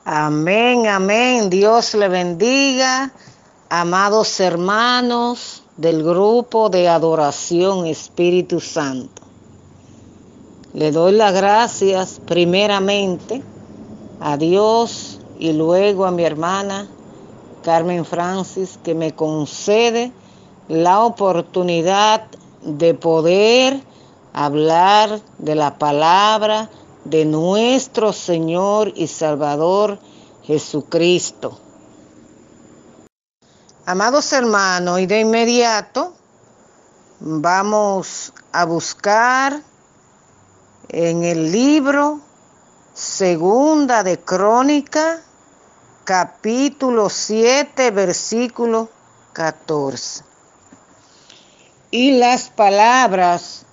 Amén, amén. Dios le bendiga, amados hermanos del grupo de adoración Espíritu Santo. Le doy las gracias primeramente a Dios y luego a mi hermana Carmen Francis, que me concede la oportunidad de poder hablar de la palabra de nuestro Señor y Salvador Jesucristo. Amados hermanos, y de inmediato vamos a buscar en el libro Segunda de Crónica, capítulo 7, versículo 14. Y las palabras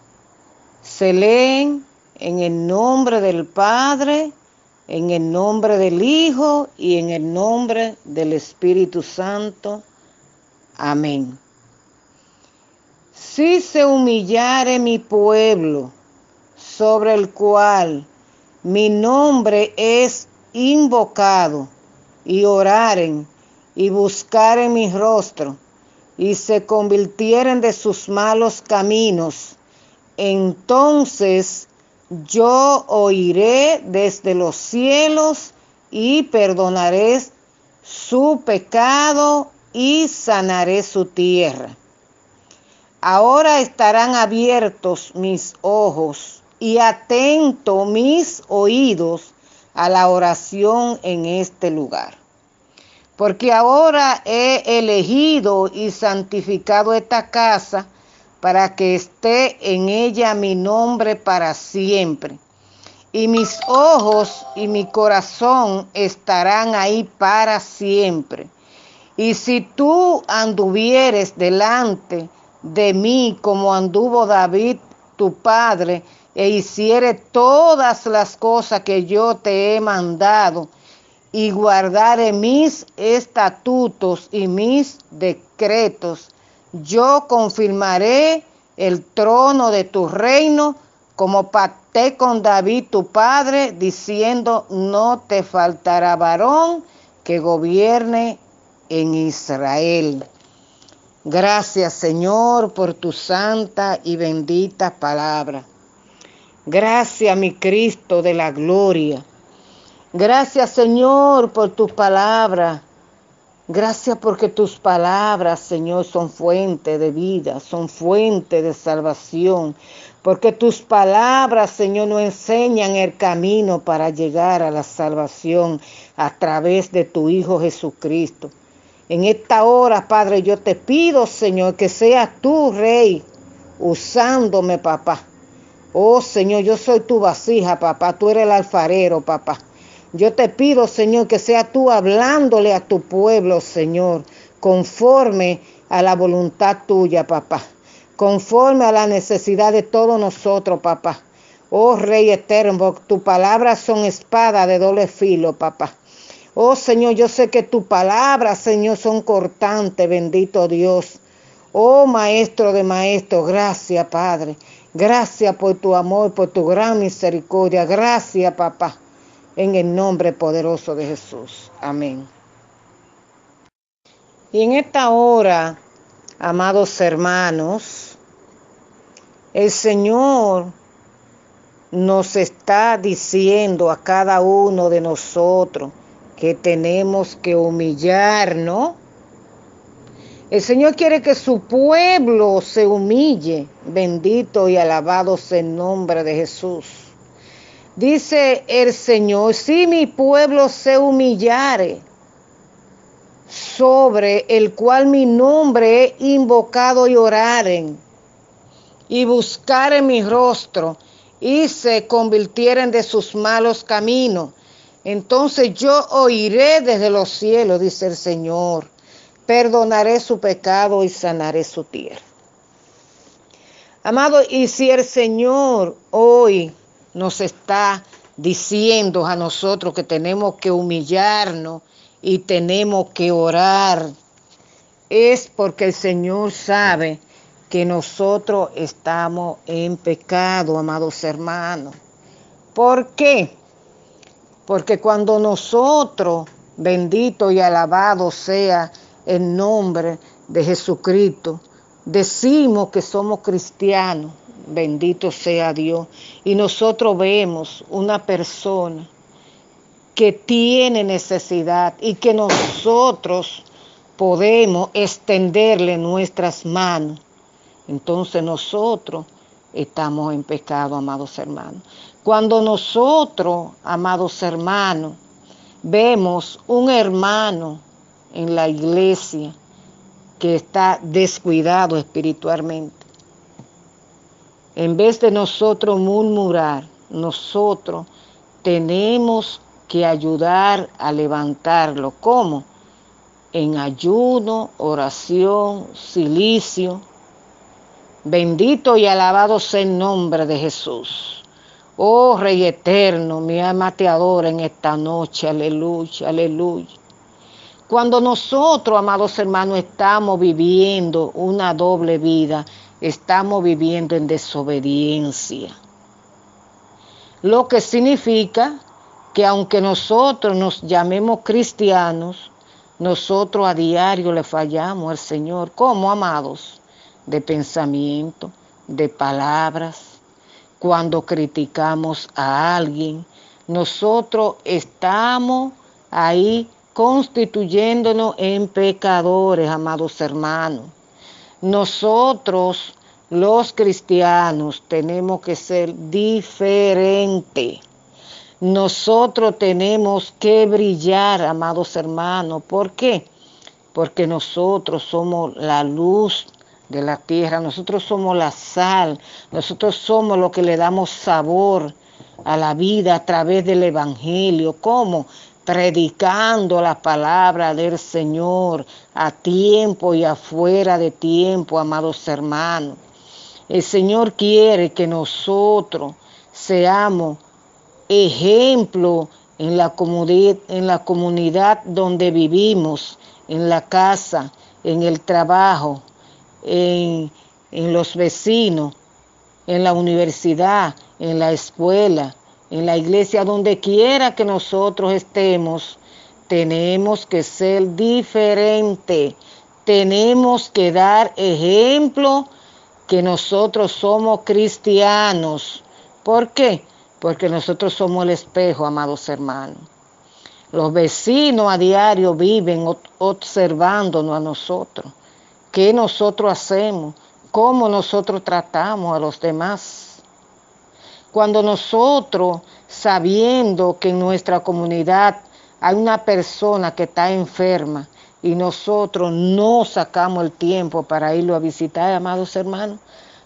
se leen en el nombre del Padre, en el nombre del Hijo y en el nombre del Espíritu Santo. Amén. Si se humillare mi pueblo, sobre el cual mi nombre es invocado, y oraren y buscaren mi rostro, y se convirtieren de sus malos caminos, entonces yo oiré desde los cielos y perdonaré su pecado y sanaré su tierra. Ahora estarán abiertos mis ojos y atentos mis oídos a la oración en este lugar. Porque ahora he elegido y santificado esta casa para que esté en ella mi nombre para siempre. Y mis ojos y mi corazón estarán ahí para siempre. Y si tú anduvieres delante de mí como anduvo David tu padre, e hiciere todas las cosas que yo te he mandado, y guardare mis estatutos y mis decretos, yo confirmaré el trono de tu reino, como pacté con David tu padre, diciendo: no te faltará varón que gobierne en Israel. Gracias, Señor, por tu santa y bendita palabra. Gracias, mi Cristo de la gloria. Gracias, Señor, por tus palabras. Gracias porque tus palabras, Señor, son fuente de vida, son fuente de salvación. Porque tus palabras, Señor, nos enseñan el camino para llegar a la salvación a través de tu Hijo Jesucristo. En esta hora, Padre, yo te pido, Señor, que seas tú, Rey, usándome, papá. Oh, Señor, yo soy tu vasija, papá. Tú eres el alfarero, papá. Yo te pido, Señor, que seas tú hablándole a tu pueblo, Señor, conforme a la voluntad tuya, papá. Conforme a la necesidad de todos nosotros, papá. Oh, Rey eterno, tus palabras son espada de doble filo, papá. Oh, Señor, yo sé que tus palabras, Señor, son cortantes, bendito Dios. Oh, Maestro de maestros, gracias, Padre. Gracias por tu amor, por tu gran misericordia. Gracias, papá. En el nombre poderoso de Jesús. Amén. Y en esta hora, amados hermanos, el Señor nos está diciendo a cada uno de nosotros que tenemos que humillarnos. El Señor quiere que su pueblo se humille. Bendito y alabado sea el nombre de Jesús. Dice el Señor: si mi pueblo se humillare, sobre el cual mi nombre he invocado, y oraren, y buscaren mi rostro, y se convirtieren de sus malos caminos, entonces yo oiré desde los cielos, dice el Señor, perdonaré su pecado y sanaré su tierra. Amado, y si el Señor hoy nos está diciendo a nosotros que tenemos que humillarnos y tenemos que orar, es porque el Señor sabe que nosotros estamos en pecado, amados hermanos. ¿Por qué? Porque cuando nosotros, bendito y alabado sea el nombre de Jesucristo, decimos que somos cristianos, bendito sea Dios, y nosotros vemos una persona que tiene necesidad y que nosotros podemos extenderle nuestras manos, entonces nosotros estamos en pecado, amados hermanos. Cuando nosotros, amados hermanos, vemos un hermano en la iglesia que está descuidado espiritualmente, en vez de nosotros murmurar, nosotros tenemos que ayudar a levantarlo. ¿Cómo? En ayuno, oración, silicio. Bendito y alabado sea el nombre de Jesús. Oh Rey eterno, mi alma te adora en esta noche. Aleluya, aleluya. Cuando nosotros, amados hermanos, estamos viviendo una doble vida, estamos viviendo en desobediencia. Lo que significa que aunque nosotros nos llamemos cristianos, nosotros a diario le fallamos al Señor. ¿Cómo, amados? De pensamiento, de palabras. Cuando criticamos a alguien, nosotros estamos ahí constituyéndonos en pecadores, amados hermanos. Nosotros, los cristianos, tenemos que ser diferentes. Nosotros tenemos que brillar, amados hermanos. ¿Por qué? Porque nosotros somos la luz de la tierra, nosotros somos la sal, nosotros somos lo que le damos sabor a la vida a través del evangelio. ¿Cómo? Predicando la palabra del Señor a tiempo y afuera de tiempo, amados hermanos. El Señor quiere que nosotros seamos ejemplo en la comunidad donde vivimos, en la casa, en el trabajo, en los vecinos, en la universidad, en la escuela, en la iglesia, donde quiera que nosotros estemos, tenemos que ser diferentes, tenemos que dar ejemplo que nosotros somos cristianos. ¿Por qué? Porque nosotros somos el espejo, amados hermanos. Los vecinos a diario viven observándonos a nosotros. ¿Qué nosotros hacemos? ¿Cómo nosotros tratamos a los demás? Cuando nosotros, sabiendo que en nuestra comunidad hay una persona que está enferma y nosotros no sacamos el tiempo para irlo a visitar, amados hermanos,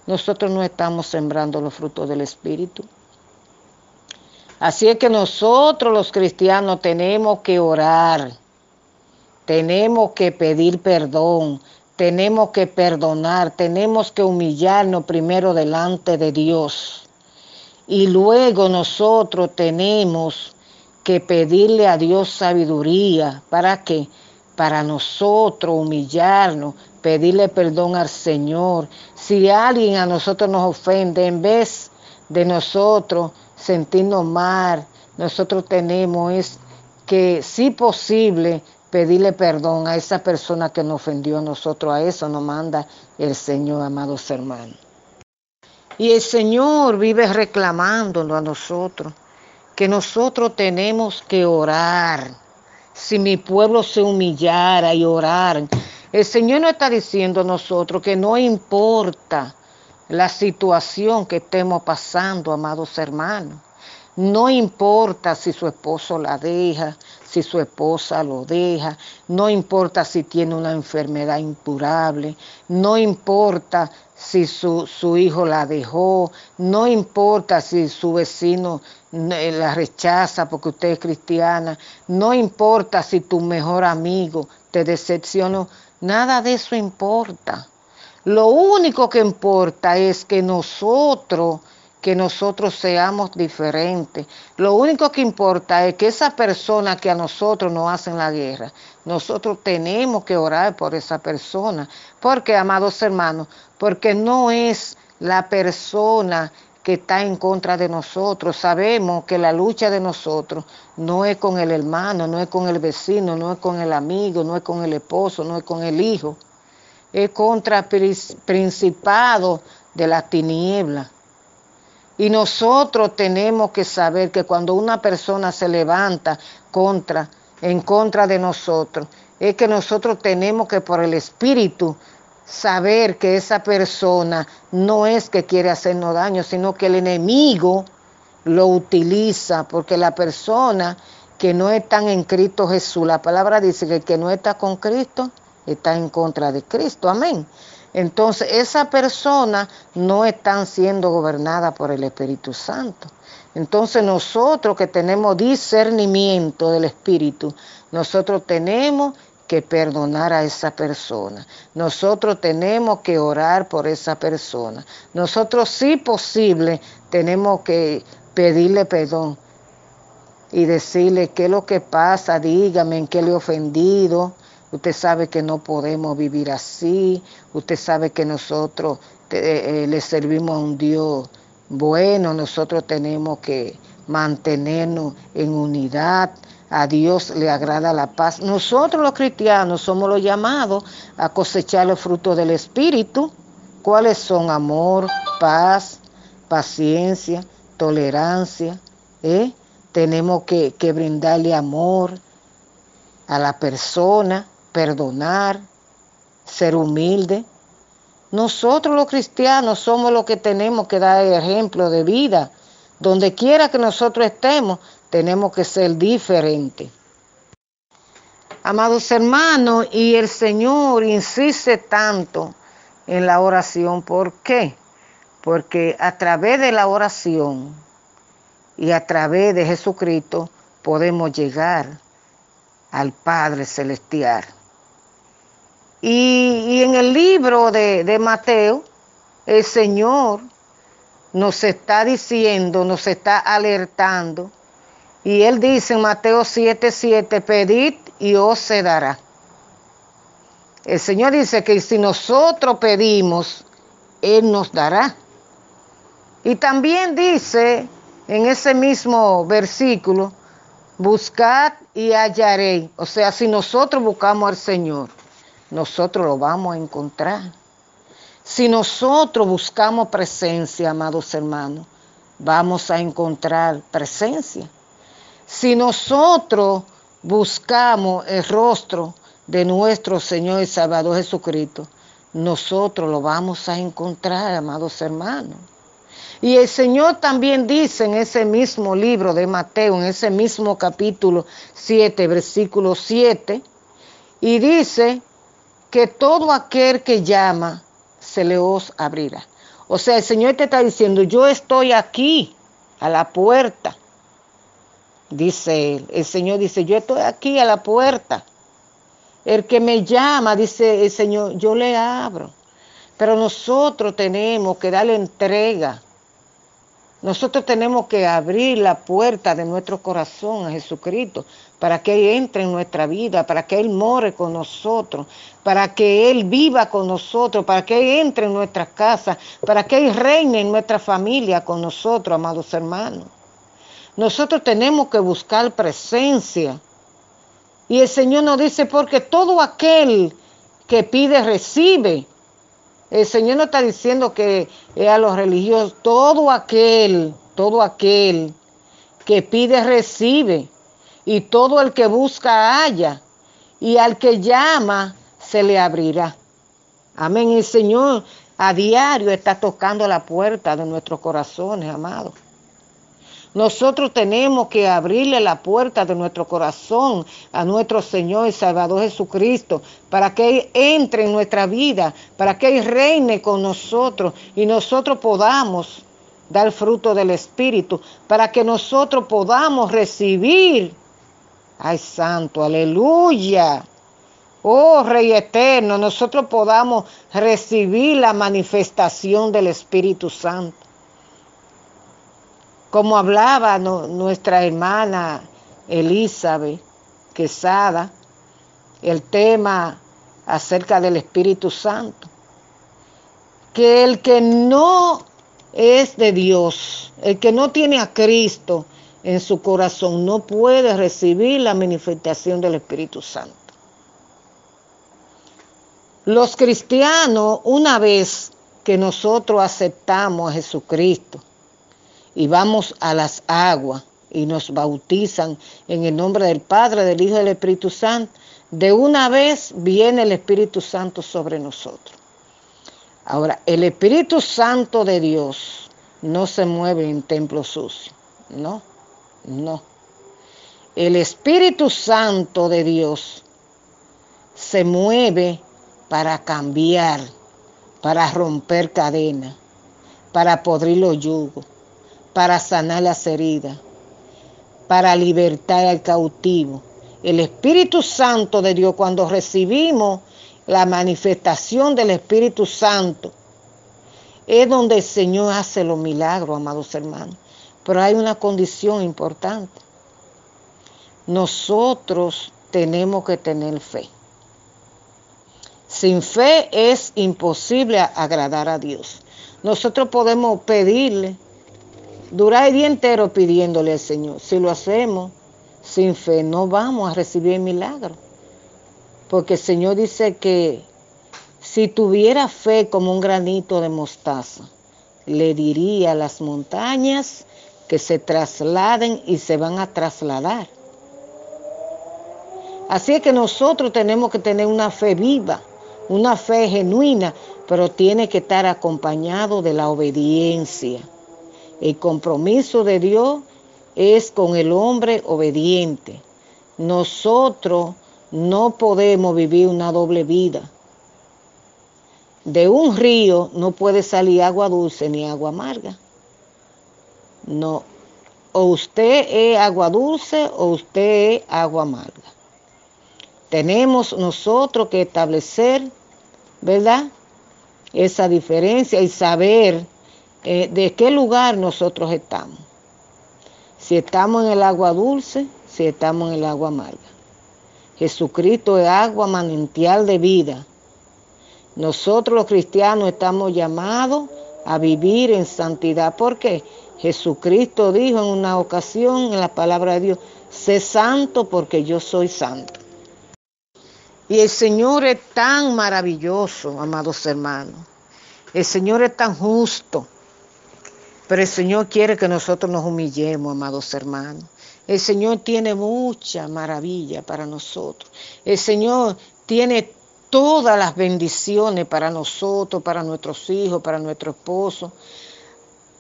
nosotros no estamos sembrando los frutos del Espíritu. Así es que nosotros los cristianos tenemos que orar, tenemos que pedir perdón, tenemos que perdonar, tenemos que humillarnos primero delante de Dios. Y luego nosotros tenemos que pedirle a Dios sabiduría. ¿Para qué? Para nosotros humillarnos, pedirle perdón al Señor. Si alguien a nosotros nos ofende, en vez de nosotros sentirnos mal, nosotros tenemos que, si posible, pedirle perdón a esa persona que nos ofendió a nosotros. A eso nos manda el Señor, amados hermanos. Y el Señor vive reclamándonos a nosotros, que nosotros tenemos que orar. Si mi pueblo se humillara y orara, el Señor nos está diciendo a nosotros que no importa la situación que estemos pasando, amados hermanos. No importa si su esposo la deja, si su esposa lo deja, no importa si tiene una enfermedad incurable, no importa si su hijo la dejó, no importa si su vecino la rechaza porque usted es cristiana, no importa si tu mejor amigo te decepcionó, nada de eso importa. Lo único que importa es que nosotros seamos diferentes. Lo único que importa es que esa persona que a nosotros nos hacen la guerra, nosotros tenemos que orar por esa persona. ¿Por qué, amados hermanos? Porque no es la persona que está en contra de nosotros. Sabemos que la lucha de nosotros no es con el hermano, no es con el vecino, no es con el amigo, no es con el esposo, no es con el hijo. Es contra principado de la tiniebla. Y nosotros tenemos que saber que cuando una persona se levanta en contra de nosotros, es que nosotros tenemos que por el Espíritu saber que esa persona no es que quiere hacernos daño, sino que el enemigo lo utiliza, porque la persona que no está en Cristo Jesús, la palabra dice que el que no está con Cristo está en contra de Cristo, amén. Entonces, esa persona no están siendo gobernada por el Espíritu Santo. Entonces, nosotros que tenemos discernimiento del Espíritu, nosotros tenemos que perdonar a esa persona. Nosotros tenemos que orar por esa persona. Nosotros, si posible, tenemos que pedirle perdón y decirle qué es lo que pasa, dígame en qué le he ofendido. Usted sabe que no podemos vivir así. Usted sabe que nosotros le servimos a un Dios bueno. Nosotros tenemos que mantenernos en unidad. A Dios le agrada la paz. Nosotros los cristianos somos los llamados a cosechar los frutos del Espíritu. ¿Cuáles son? Amor, paz, paciencia, tolerancia. Tenemos que brindarle amor a la persona, perdonar, ser humilde. Nosotros los cristianos somos los que tenemos que dar el ejemplo de vida. Donde quiera que nosotros estemos, tenemos que ser diferentes. Amados hermanos, y el Señor insiste tanto en la oración. ¿Por qué? Porque a través de la oración y a través de Jesucristo podemos llegar al Padre Celestial. Y en el libro de Mateo, el Señor nos está diciendo, nos está alertando, y Él dice en Mateo 7:7, pedid y os se dará. El Señor dice que si nosotros pedimos, Él nos dará. Y también dice en ese mismo versículo, buscad y hallaréis. O sea, si nosotros buscamos al Señor, nosotros lo vamos a encontrar. Si nosotros buscamos presencia, amados hermanos, vamos a encontrar presencia. Si nosotros buscamos el rostro de nuestro Señor y Salvador Jesucristo, nosotros lo vamos a encontrar, amados hermanos. Y el Señor también dice en ese mismo libro de Mateo, en ese mismo capítulo 7, versículo 7, y dice que todo aquel que llama, se le os abrirá. O sea, el Señor te está diciendo, yo estoy aquí, a la puerta. Dice Él, el Señor dice, yo estoy aquí a la puerta. El que me llama, dice el Señor, yo le abro. Pero nosotros tenemos que darle entrega. Nosotros tenemos que abrir la puerta de nuestro corazón a Jesucristo para que Él entre en nuestra vida, para que Él more con nosotros, para que Él viva con nosotros, para que Él entre en nuestra casa, para que Él reine en nuestra familia con nosotros, amados hermanos. Nosotros tenemos que buscar presencia. Y el Señor nos dice, porque todo aquel que pide, recibe. El Señor no está diciendo que es a los religiosos, todo aquel que pide, recibe. Y todo el que busca, halla. Y al que llama, se le abrirá. Amén. El Señor a diario está tocando la puerta de nuestros corazones, amados. Nosotros tenemos que abrirle la puerta de nuestro corazón a nuestro Señor y Salvador Jesucristo para que Él entre en nuestra vida, para que Él reine con nosotros y nosotros podamos dar fruto del Espíritu, para que nosotros podamos recibir. ¡Ay, santo! ¡Aleluya! Oh, Rey eterno, nosotros podamos recibir la manifestación del Espíritu Santo. Como hablaba nuestra hermana Elizabeth Quesada, el tema acerca del Espíritu Santo, que el que no es de Dios. El que no tiene a Cristo en su corazón no puede recibir la manifestación del Espíritu Santo. Los cristianos, una vez que nosotros aceptamos a Jesucristo y vamos a las aguas y nos bautizan en el nombre del Padre, del Hijo y del Espíritu Santo, de una vez viene el Espíritu Santo sobre nosotros. Ahora, el Espíritu Santo de Dios no se mueve en templo sucio, no. El Espíritu Santo de Dios se mueve para cambiar, para romper cadenas, para podrir los yugos, para sanar las heridas, para libertar al cautivo. El Espíritu Santo de Dios, cuando recibimos la manifestación del Espíritu Santo, es donde el Señor hace los milagros, amados hermanos. Pero hay una condición importante. Nosotros tenemos que tener fe. Sin fe es imposible agradar a Dios. Nosotros podemos pedirle, durar el día entero pidiéndole al Señor. Si lo hacemos sin fe, no vamos a recibir el milagro. Porque el Señor dice que si tuviera fe como un granito de mostaza, le diría a las montañas que se trasladen y se van a trasladar. Así es que nosotros tenemos que tener una fe viva, una fe genuina, pero tiene que estar acompañado de la obediencia. El compromiso de Dios es con el hombre obediente. Nosotros no podemos vivir una doble vida. De un río no puede salir agua dulce ni agua amarga. No, o usted es agua dulce o usted es agua amarga. Tenemos nosotros que establecer, ¿verdad?, esa diferencia y saber de qué lugar nosotros estamos. Si estamos en el agua dulce, si estamos en el agua amarga. Jesucristo es agua manantial de vida. Nosotros los cristianos estamos llamados a vivir en santidad. ¿Por qué? Jesucristo dijo en una ocasión en la palabra de Dios, sé santo porque yo soy santo. Y el Señor es tan maravilloso, amados hermanos. El Señor es tan justo. Pero el Señor quiere que nosotros nos humillemos, amados hermanos. El Señor tiene mucha maravilla para nosotros. El Señor tiene todas las bendiciones para nosotros, para nuestros hijos, para nuestro esposo,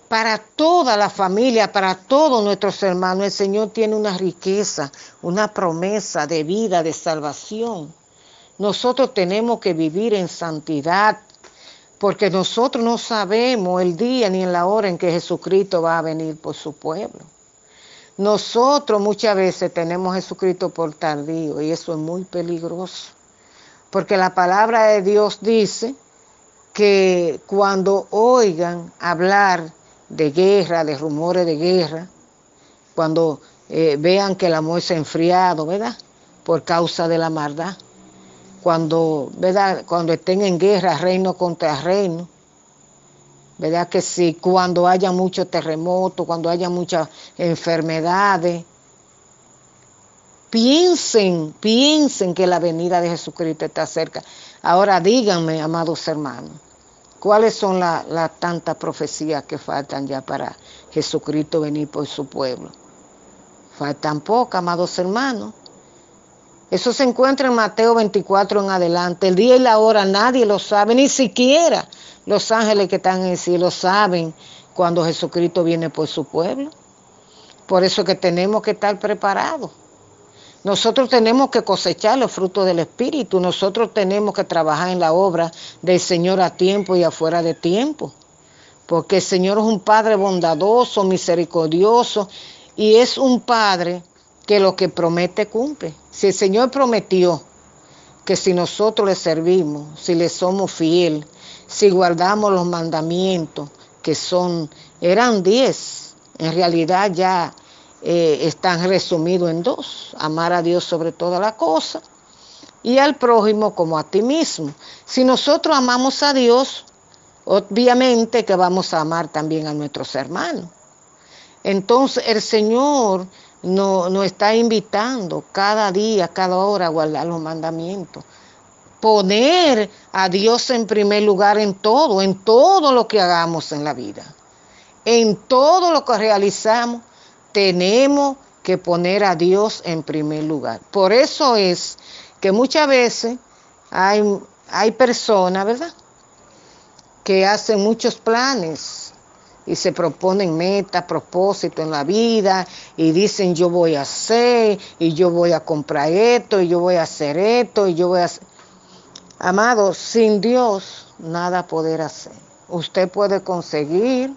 para toda la familia, para todos nuestros hermanos. El Señor tiene una riqueza, una promesa de vida, de salvación. Nosotros tenemos que vivir en santidad, porque nosotros no sabemos el día ni en la hora en que Jesucristo va a venir por su pueblo. Nosotros muchas veces tenemos a Jesucristo por tardío y eso es muy peligroso. Porque la palabra de Dios dice que cuando oigan hablar de guerra, de rumores de guerra, cuando vean que el amor se ha enfriado, ¿verdad?, por causa de la maldad, ¿verdad?, cuando estén en guerra, reino contra reino, ¿verdad que sí? Cuando haya muchos terremotos, cuando haya muchas enfermedades, piensen que la venida de Jesucristo está cerca. Ahora díganme, amados hermanos, ¿cuáles son las tantas profecías que faltan ya para Jesucristo venir por su pueblo? Faltan pocas, amados hermanos. Eso se encuentra en Mateo 24 en adelante. El día y la hora nadie lo sabe, ni siquiera los ángeles que están en el cielo saben cuando Jesucristo viene por su pueblo. Por eso que tenemos que estar preparados. Nosotros tenemos que cosechar los frutos del Espíritu. Nosotros tenemos que trabajar en la obra del Señor a tiempo y afuera de tiempo. Porque el Señor es un Padre bondadoso, misericordioso, y es un Padre que lo que promete cumple. Si el Señor prometió que si nosotros le servimos, si le somos fieles, si guardamos los mandamientos, que eran 10, en realidad ya están resumidos en 2, amar a Dios sobre toda la cosa y al prójimo como a ti mismo. Si nosotros amamos a Dios, obviamente que vamos a amar también a nuestros hermanos. Entonces el Señor nos está invitando cada día, cada hora a guardar los mandamientos. Poner a Dios en primer lugar en todo lo que hagamos en la vida. En todo lo que realizamos, tenemos que poner a Dios en primer lugar. Por eso es que muchas veces hay personas, ¿verdad?, que hacen muchos planes y se proponen metas, propósitos en la vida y dicen yo voy a hacer y yo voy a comprar esto y yo voy a hacer esto y yo voy a hacer. Amados, sin Dios nada poder hacer. Usted puede conseguir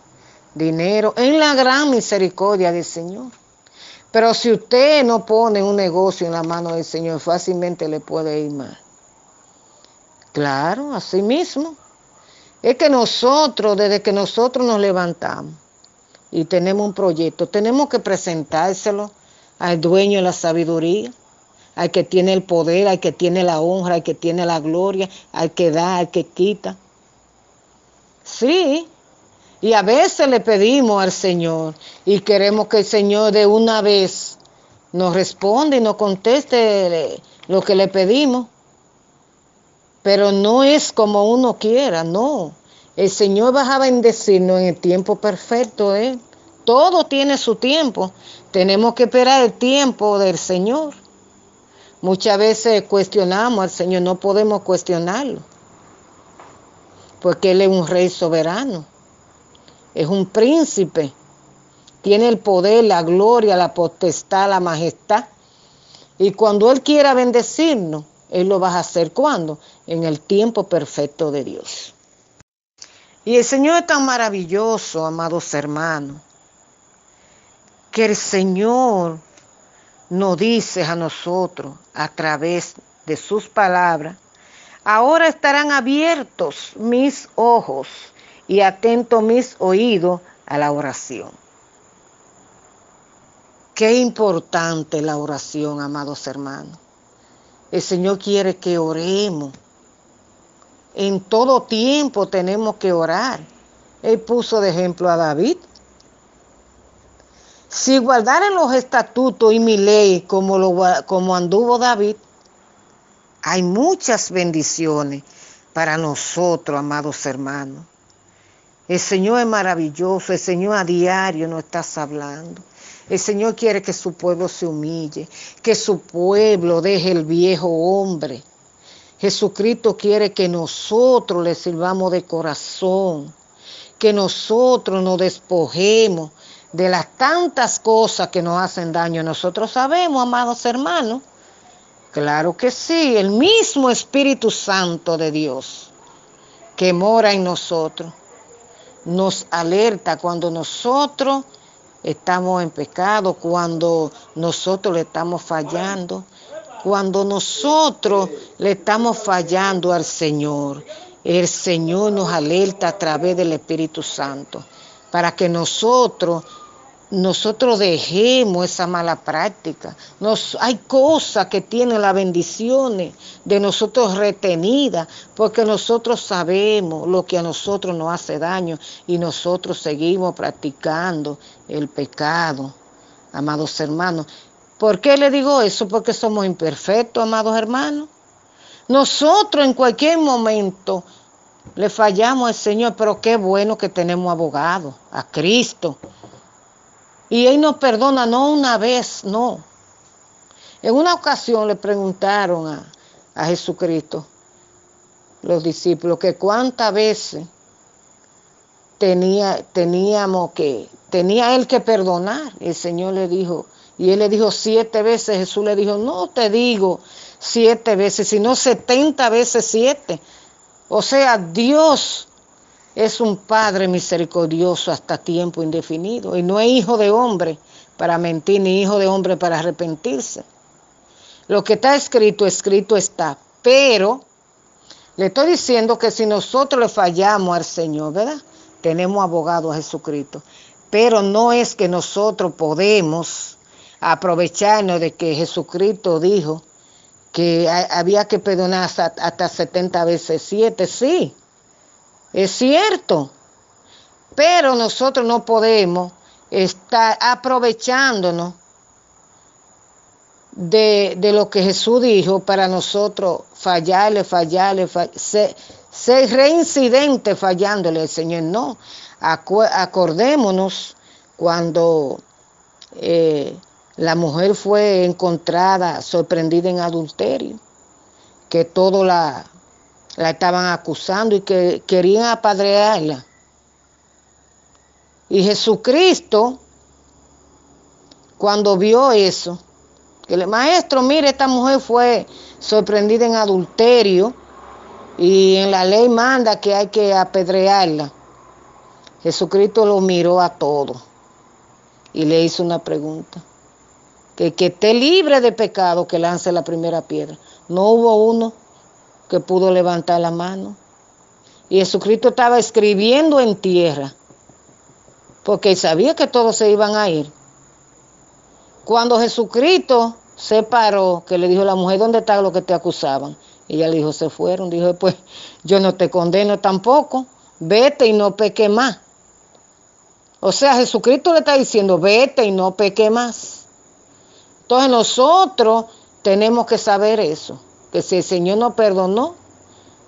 dinero en la gran misericordia del Señor. Pero si usted no pone un negocio en la mano del Señor, fácilmente le puede ir mal. Claro, así mismo. Es que nosotros, desde que nosotros nos levantamos y tenemos un proyecto, tenemos que presentárselo al dueño de la sabiduría, al que tiene el poder, al que tiene la honra, al que tiene la gloria, al que da, al que quita. Sí, y a veces le pedimos al Señor y queremos que el Señor de una vez nos responda y nos conteste lo que le pedimos. Pero no es como uno quiera, no. El Señor va a bendecirnos en el tiempo perfecto de Él. Todo tiene su tiempo. Tenemos que esperar el tiempo del Señor. Muchas veces cuestionamos al Señor, no podemos cuestionarlo. Porque Él es un rey soberano. Es un príncipe. Tiene el poder, la gloria, la potestad, la majestad. Y cuando Él quiera bendecirnos, Él lo va a hacer, ¿cuándo? En el tiempo perfecto de Dios. Y el Señor es tan maravilloso, amados hermanos, que el Señor nos dice a nosotros a través de sus palabras: ahora estarán abiertos mis ojos y atentos mis oídos a la oración. Qué importante la oración, amados hermanos. El Señor quiere que oremos. En todo tiempo tenemos que orar. Él puso de ejemplo a David. Si guardaren los estatutos y mi ley como anduvo David, hay muchas bendiciones para nosotros, amados hermanos. El Señor es maravilloso, el Señor a diario nos está hablando. El Señor quiere que su pueblo se humille, que su pueblo deje el viejo hombre. Jesucristo quiere que nosotros le sirvamos de corazón, que nosotros nos despojemos de las tantas cosas que nos hacen daño. Nosotros sabemos, amados hermanos, claro que sí, el mismo Espíritu Santo de Dios que mora en nosotros nos alerta cuando nosotros estamos en pecado, cuando nosotros le estamos fallando, cuando nosotros le estamos fallando al Señor. El Señor nos alerta a través del Espíritu Santo para que nosotros dejemos esa mala práctica. Hay cosas que tienen las bendiciones de nosotros retenidas, porque nosotros sabemos lo que a nosotros nos hace daño y nosotros seguimos practicando el pecado, amados hermanos. ¿Por qué le digo eso? Porque somos imperfectos, amados hermanos. Nosotros en cualquier momento le fallamos al Señor, pero qué bueno que tenemos abogado, a Cristo. Y Él nos perdona, no una vez, no. En una ocasión le preguntaron a Jesucristo, los discípulos, que cuántas veces tenía Él que perdonar. El Señor le dijo, y Él le dijo 7 veces. Jesús le dijo, no te digo 7 veces, sino 70 veces 7. O sea, Dios es un Padre misericordioso hasta tiempo indefinido. Y no es hijo de hombre para mentir, ni hijo de hombre para arrepentirse. Lo que está escrito, escrito está. Pero le estoy diciendo que si nosotros le fallamos al Señor, ¿verdad? Tenemos abogado a Jesucristo. Pero no es que nosotros podemos aprovecharnos de que Jesucristo dijo que había que perdonar hasta 70 veces 7, sí. Es cierto, pero nosotros no podemos estar aprovechándonos de lo que Jesús dijo para nosotros fallarle, ser reincidente fallándole al Señor. No, acordémonos cuando la mujer fue encontrada sorprendida en adulterio, que todos la estaban acusando y que querían apedrearla. Y Jesucristo, cuando vio eso, que el maestro, mire, esta mujer fue sorprendida en adulterio y en la ley manda que hay que apedrearla. Jesucristo lo miró a todos y le hizo una pregunta. Que esté libre de pecado, que lance la primera piedra. No hubo uno que pudo levantar la mano. Y Jesucristo estaba escribiendo en tierra, porque sabía que todos se iban a ir. Cuando Jesucristo se paró, que le dijo a la mujer, ¿dónde están los que te acusaban? Y ella le dijo, se fueron. Dijo, pues yo no te condeno tampoco, vete y no peque más. O sea, Jesucristo le está diciendo, vete y no peque más. Entonces nosotros tenemos que saber eso, que si el Señor nos perdonó,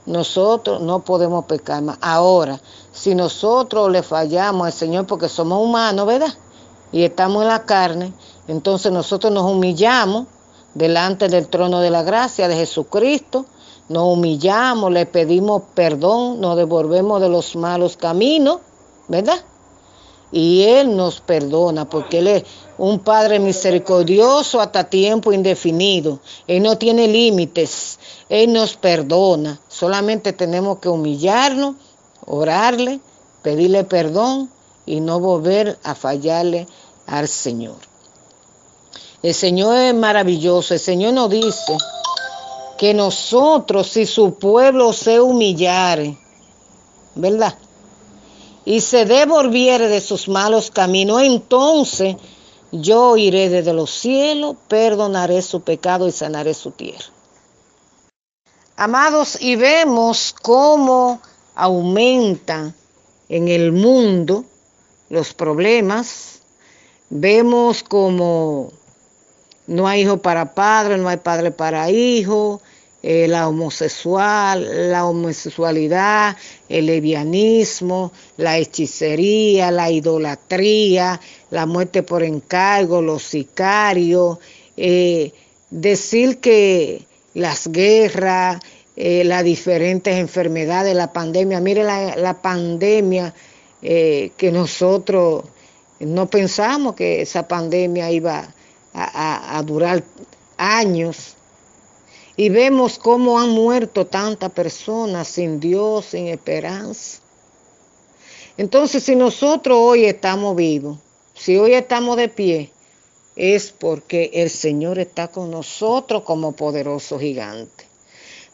nosotros no podemos pecar más. Ahora, si nosotros le fallamos al Señor porque somos humanos, ¿verdad? Y estamos en la carne, entonces nosotros nos humillamos delante del trono de la gracia de Jesucristo, nos humillamos, le pedimos perdón, nos devolvemos de los malos caminos, ¿verdad? Y Él nos perdona porque Él es un Padre misericordioso hasta tiempo indefinido. Él no tiene límites, Él nos perdona. Solamente tenemos que humillarnos, orarle, pedirle perdón y no volver a fallarle al Señor. El Señor es maravilloso. El Señor nos dice que nosotros, si su pueblo se humillare, ¿verdad?, y se devolviere de sus malos caminos, entonces yo iré desde los cielos, perdonaré su pecado y sanaré su tierra. Amados, y vemos cómo aumentan en el mundo los problemas. Vemos cómo no hay hijo para padre, no hay padre para hijo, la homosexualidad, el lesbianismo, la hechicería, la idolatría, la muerte por encargo, los sicarios, decir que las guerras, las diferentes enfermedades, la pandemia. Mire la pandemia que nosotros no pensamos que esa pandemia iba a durar años. Y vemos cómo han muerto tantas personas sin Dios, sin esperanza. Entonces, si nosotros hoy estamos vivos, si hoy estamos de pie, es porque el Señor está con nosotros como poderoso gigante.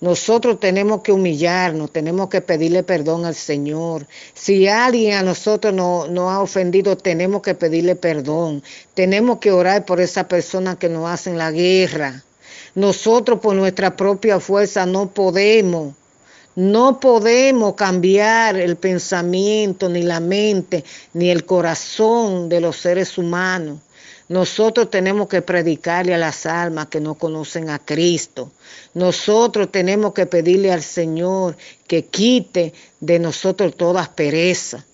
Nosotros tenemos que humillarnos, tenemos que pedirle perdón al Señor. Si alguien a nosotros nos ha ofendido, tenemos que pedirle perdón. Tenemos que orar por esa persona que nos hacen la guerra. Nosotros por nuestra propia fuerza no podemos cambiar el pensamiento, ni la mente, ni el corazón de los seres humanos. Nosotros tenemos que predicarle a las almas que no conocen a Cristo. Nosotros tenemos que pedirle al Señor que quite de nosotros toda aspereza.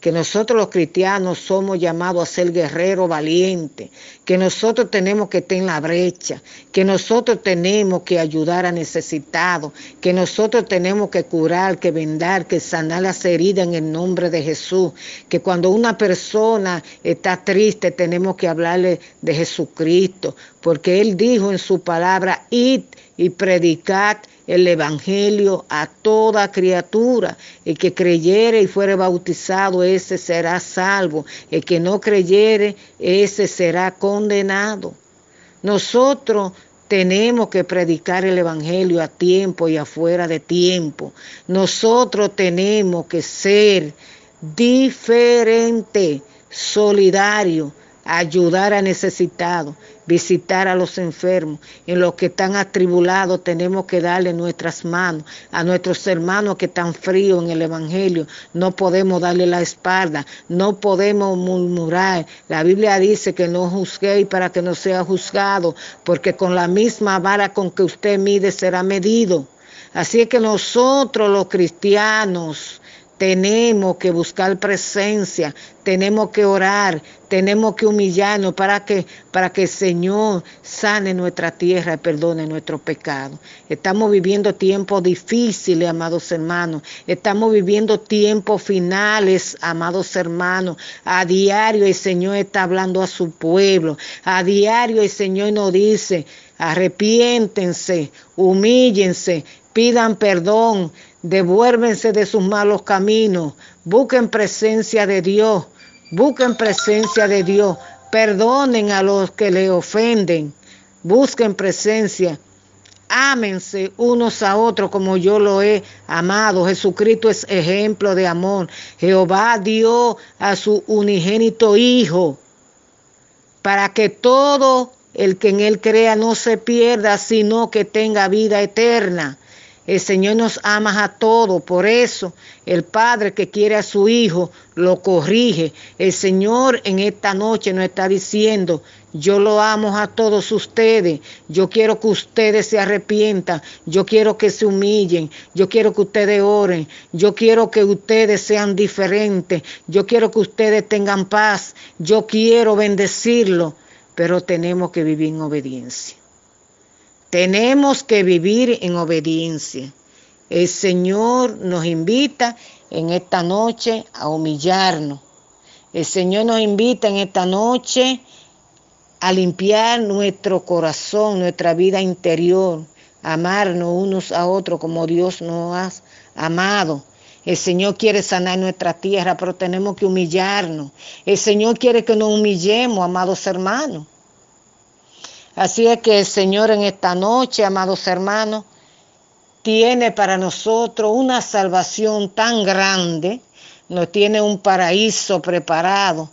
Que nosotros los cristianos somos llamados a ser guerreros valientes, que nosotros tenemos que estar en la brecha, que nosotros tenemos que ayudar a necesitados, que nosotros tenemos que curar, que vendar, que sanar las heridas en el nombre de Jesús, que cuando una persona está triste tenemos que hablarle de Jesucristo, porque Él dijo en su palabra, id y predicad el evangelio a toda criatura. El que creyere y fuere bautizado, ese será salvo. El que no creyere, ese será condenado. Nosotros tenemos que predicar el evangelio a tiempo y afuera de tiempo. Nosotros tenemos que ser diferentes, solidarios, ayudar a necesitados, visitar a los enfermos, en los que están atribulados tenemos que darle nuestras manos, a nuestros hermanos que están fríos en el evangelio, no podemos darle la espalda, no podemos murmurar. La Biblia dice que no juzguéis para que no sea juzgado, porque con la misma vara con que usted mide será medido. Así es que nosotros los cristianos tenemos que buscar presencia, tenemos que orar, tenemos que humillarnos para que el Señor sane nuestra tierra y perdone nuestros pecados. Estamos viviendo tiempos difíciles, amados hermanos. Estamos viviendo tiempos finales, amados hermanos. A diario el Señor está hablando a su pueblo. A diario el Señor nos dice, arrepiéntense, humíllense, pidan perdón, devuélvense de sus malos caminos, busquen presencia de Dios, perdonen a los que le ofenden, busquen presencia, ámense unos a otros como yo lo he amado. Jesucristo es ejemplo de amor. Jehová dio a su unigénito Hijo para que todo el que en él crea no se pierda, sino que tenga vida eterna. El Señor nos ama a todos, por eso el Padre que quiere a su Hijo lo corrige. El Señor en esta noche nos está diciendo, yo lo amo a todos ustedes, yo quiero que ustedes se arrepientan, yo quiero que se humillen, yo quiero que ustedes oren, yo quiero que ustedes sean diferentes, yo quiero que ustedes tengan paz, yo quiero bendecirlo, pero tenemos que vivir en obediencia. Tenemos que vivir en obediencia. El Señor nos invita en esta noche a humillarnos. El Señor nos invita en esta noche a limpiar nuestro corazón, nuestra vida interior, amarnos unos a otros como Dios nos ha amado. El Señor quiere sanar nuestra tierra, pero tenemos que humillarnos. El Señor quiere que nos humillemos, amados hermanos. Así es que el Señor en esta noche, amados hermanos, tiene para nosotros una salvación tan grande, nos tiene un paraíso preparado.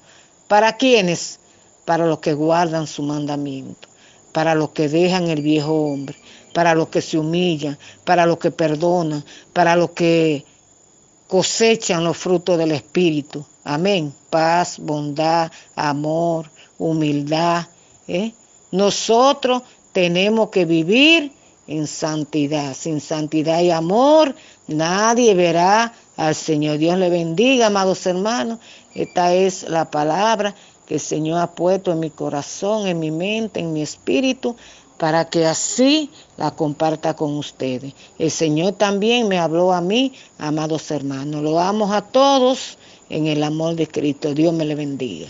¿Para quiénes? Para los que guardan su mandamiento, para los que dejan el viejo hombre, para los que se humillan, para los que perdonan, para los que cosechan los frutos del Espíritu. Amén. Paz, bondad, amor, humildad, Nosotros tenemos que vivir en santidad. Sin santidad y amor, nadie verá al Señor. Dios le bendiga, amados hermanos. Esta es la palabra que el Señor ha puesto en mi corazón, en mi mente, en mi espíritu, para que así la comparta con ustedes. El Señor también me habló a mí, amados hermanos. Lo amo a todos en el amor de Cristo. Dios me le bendiga.